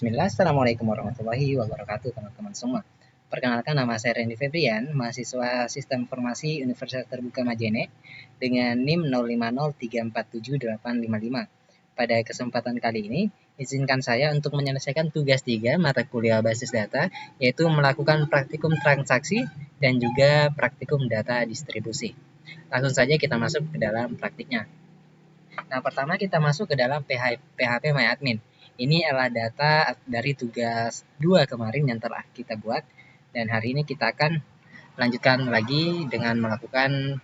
Bismillah, Assalamualaikum warahmatullahi wabarakatuh teman-teman semua. Perkenalkan, nama saya Randy Febrian, mahasiswa Sistem Informasi Universitas Terbuka Majene dengan NIM 0503478855. Pada kesempatan kali ini, izinkan saya untuk menyelesaikan tugas 3 mata kuliah basis data, yaitu melakukan praktikum transaksi dan juga praktikum data distribusi. Langsung saja kita masuk ke dalam praktiknya. Nah, pertama kita masuk ke dalam PHP MyAdmin. Ini adalah data dari tugas 2 kemarin yang telah kita buat. Dan hari ini kita akan lanjutkan lagi dengan melakukan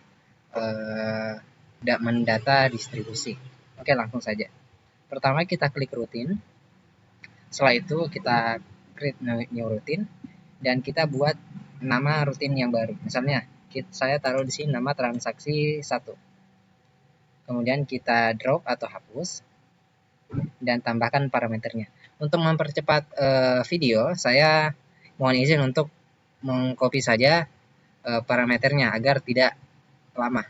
mendata distribusi. Oke, langsung saja. Pertama kita klik rutin. Setelah itu kita create new rutin. Dan kita buat nama rutin yang baru. Misalnya, saya taruh di sini nama transaksi 1. Kemudian kita drop atau hapus dan tambahkan parameternya. Untuk mempercepat video, saya mohon izin untuk mengcopy saja parameternya agar tidak lama.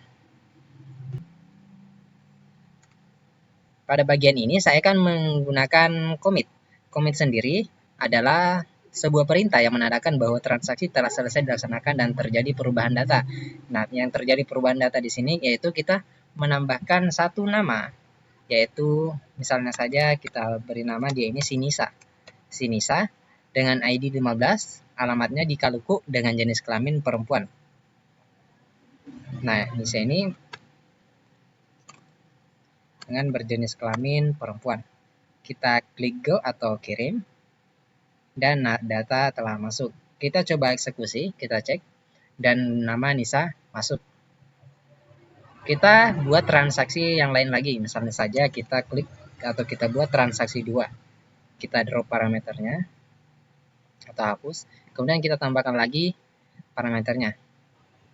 Pada bagian ini saya akan menggunakan commit. Commit sendiri adalah sebuah perintah yang menandakan bahwa transaksi telah selesai dilaksanakan dan terjadi perubahan data. Nah, yang terjadi perubahan data di sini yaitu kita menambahkan satu nama, yaitu misalnya saja kita beri nama dia ini Sinisa dengan ID 15, alamatnya di Kaluku dengan jenis kelamin perempuan. Nah, Nisa ini dengan berjenis kelamin perempuan. Kita klik go atau kirim dan data telah masuk. Kita coba eksekusi, kita cek dan nama Nisa masuk. Kita buat transaksi yang lain lagi, misalnya saja kita klik atau kita buat transaksi 2. Kita drop parameternya atau hapus, kemudian kita tambahkan lagi parameternya.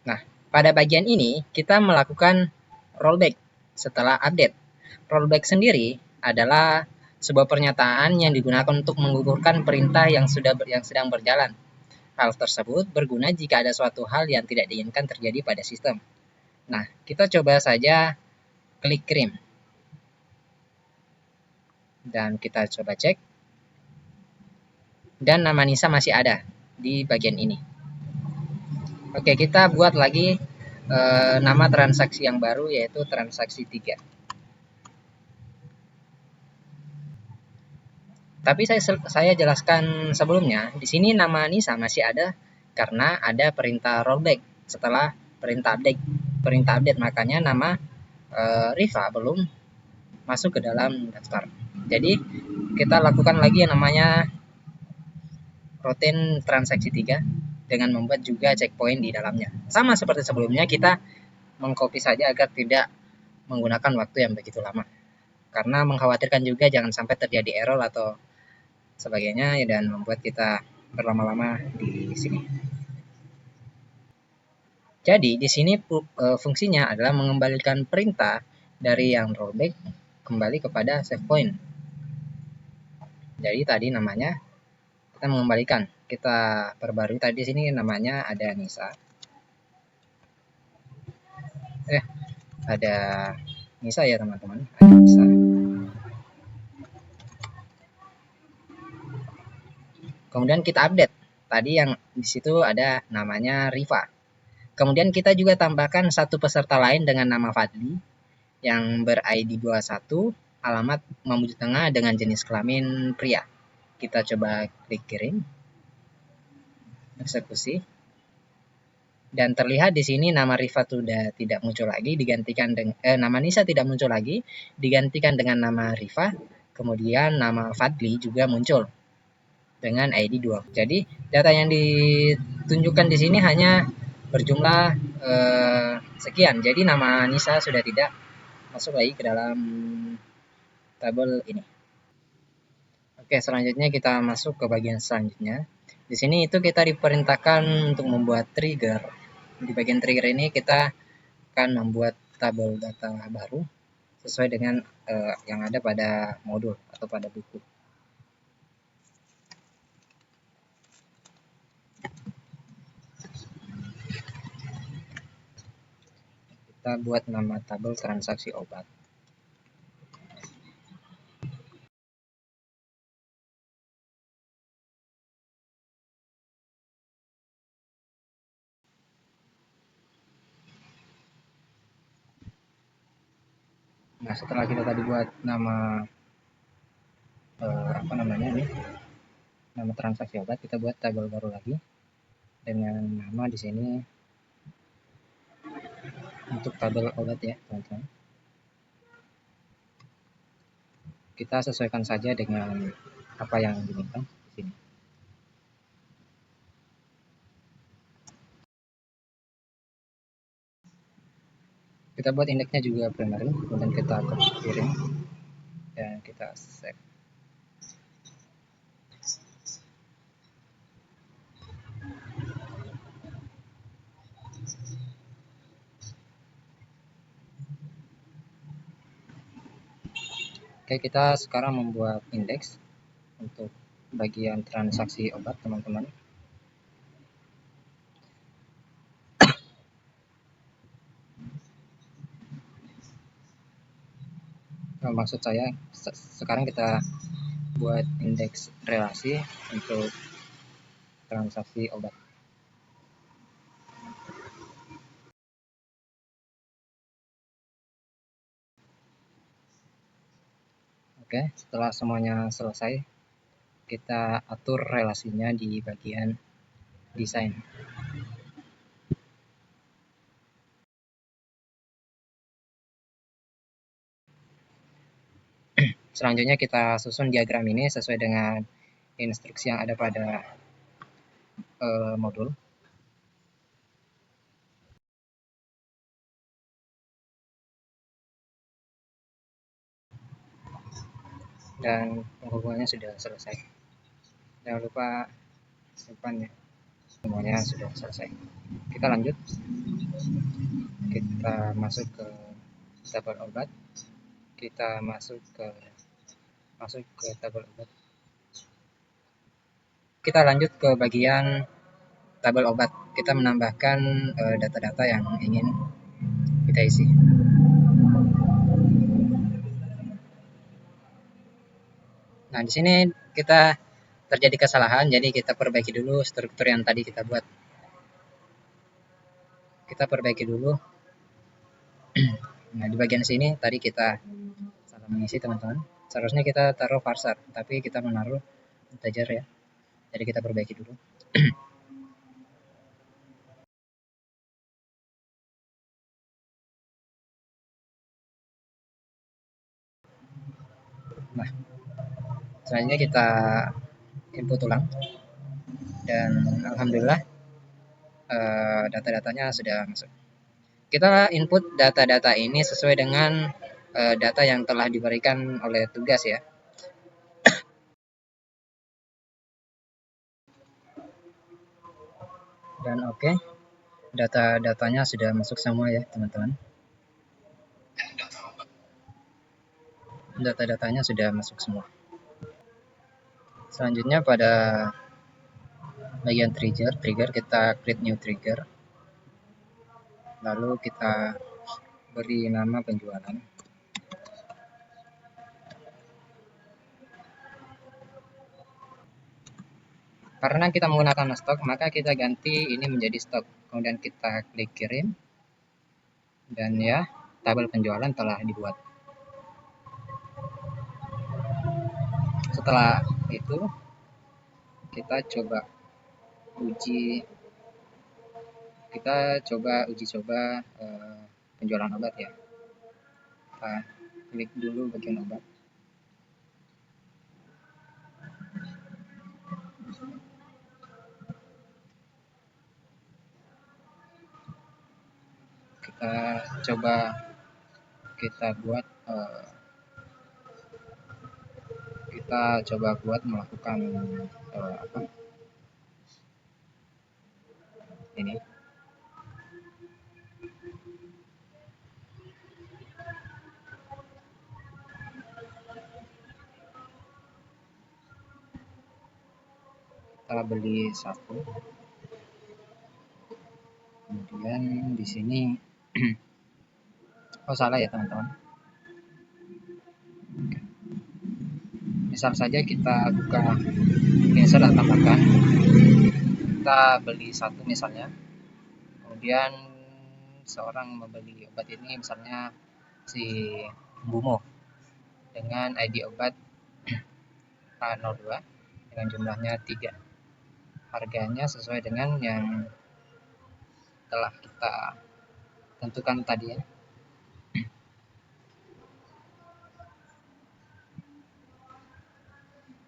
Nah, pada bagian ini kita melakukan rollback setelah update. Rollback sendiri adalah sebuah pernyataan yang digunakan untuk menggugurkan perintah yang sedang berjalan. Hal tersebut berguna jika ada suatu hal yang tidak diinginkan terjadi pada sistem. Nah, kita coba saja klik kirim. Dan kita coba cek. Dan nama Nisa masih ada di bagian ini. Oke, kita buat lagi nama transaksi yang baru yaitu transaksi 3. Tapi saya jelaskan sebelumnya, di sini nama Nisa masih ada karena ada perintah rollback setelah perintah update. Makanya nama Riva belum masuk ke dalam daftar. Jadi kita lakukan lagi yang namanya rutin transaksi 3 dengan membuat juga checkpoint di dalamnya. Sama seperti sebelumnya, kita mengcopy saja agar tidak menggunakan waktu yang begitu lama. Karena mengkhawatirkan juga jangan sampai terjadi error atau sebagainya dan membuat kita berlama-lama di sini. Jadi di sini fungsinya adalah mengembalikan perintah dari yang rollback kembali kepada save point. Jadi tadi namanya kita mengembalikan, kita perbarui tadi di sini namanya ada Nisa. Ada Nisa ya teman-teman, ada Nisa. Kemudian kita update. Tadi yang di situ ada namanya Riva. Kemudian kita juga tambahkan satu peserta lain dengan nama Fadli yang ber-ID 21, alamat Mamuju Tengah dengan jenis kelamin pria. Kita coba klik kirim. Eksekusi. Dan terlihat di sini nama Riva sudah tidak muncul lagi, digantikan dengan nama Nisa tidak muncul lagi, digantikan dengan nama Riva. Kemudian nama Fadli juga muncul dengan ID 2. Jadi data yang ditunjukkan di sini hanya berjumlah sekian. Jadi nama Nisa sudah tidak masuk lagi ke dalam tabel ini. Oke, selanjutnya kita masuk ke bagian selanjutnya. Di sini itu kita diperintahkan untuk membuat trigger. Di bagian trigger ini kita akan membuat tabel data baru sesuai dengan yang ada pada modul atau pada buku. Kita buat nama tabel transaksi obat. Nah, setelah kita tadi buat nama apa namanya ini, nama transaksi obat, kita buat tabel baru lagi dengan nama di sini untuk tabel obat ya, teman-teman. Kita sesuaikan saja dengan apa yang diminta di sini. Kita buat indeksnya juga primary, kemudian kita kirim dan kita save. Oke, kita sekarang membuat indeks untuk bagian transaksi obat, teman-teman. Maksud saya sekarang kita buat indeks relasi untuk transaksi obat. Oke, setelah semuanya selesai, kita atur relasinya di bagian desain. Selanjutnya kita susun diagram ini sesuai dengan instruksi yang ada pada modul. Dan penghubungannya sudah selesai. Jangan lupa simpan ya. Semuanya sudah selesai. Kita lanjut. Kita masuk ke tabel obat. Kita masuk ke tabel obat. Kita lanjut ke bagian tabel obat. Kita menambahkan data-data yang ingin kita isi. Nah, di sini kita terjadi kesalahan, jadi kita perbaiki dulu struktur yang tadi kita buat. Kita perbaiki dulu. Nah, di bagian sini tadi kita salah mengisi, teman-teman. Seharusnya kita taruh parser, tapi kita menaruh integer ya. Jadi kita perbaiki dulu. Nah, selanjutnya kita input ulang. Dan alhamdulillah data-datanya sudah masuk. Kita input data-data ini sesuai dengan data yang telah diberikan oleh tugas ya. Dan oke, data-datanya sudah masuk semua ya, teman-teman. Data-datanya sudah masuk semua. Selanjutnya pada bagian trigger kita create new trigger. Lalu kita beri nama penjualan. Karena kita menggunakan stok, maka kita ganti ini menjadi stok. Kemudian kita klik kirim. Dan ya, tabel penjualan telah dibuat. Setelah itu, kita coba uji coba penjualan obat ya. Kita klik dulu bagian obat. Kita coba melakukan apa ini. Kita beli satu. Kemudian di sini oh salah ya, teman-teman. Misal saja kita buka insert dan tambahkan. Kita beli satu misalnya. Kemudian seorang membeli obat ini misalnya si Bumo dengan ID obat A02 dengan jumlahnya 3. Harganya sesuai dengan yang telah kita tentukan tadi ya.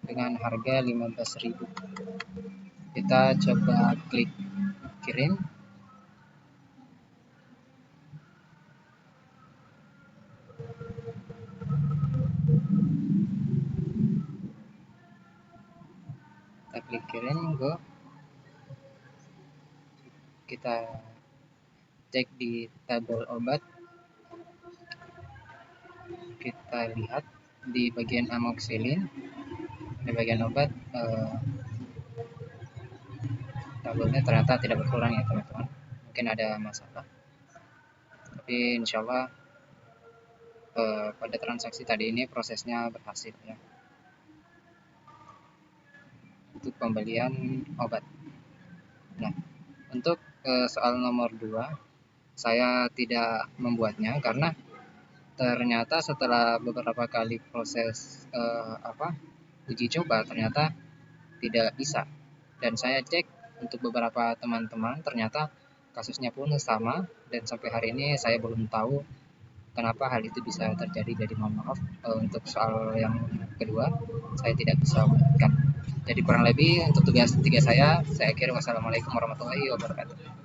Dengan harga 15.000. Kita coba klik kirim. Kita klik kirim, go. Kita cek di tabel obat. Kita lihat di bagian amoxicillin, di bagian obat tabelnya ternyata tidak berkurang ya teman-teman. Mungkin ada masalah. Tapi insya Allah pada transaksi tadi ini prosesnya berhasil ya untuk pembelian obat. Nah, untuk soal nomor 2 saya tidak membuatnya karena ternyata setelah beberapa kali proses uji coba ternyata tidak bisa, dan saya cek untuk beberapa teman-teman ternyata kasusnya pun sama, dan sampai hari ini saya belum tahu kenapa hal itu bisa terjadi. Jadi mohon maaf, untuk soal yang kedua saya tidak bisa memberikan. Jadi kurang lebih untuk tugas 3 saya akhiri. Wassalamualaikum warahmatullahi wabarakatuh.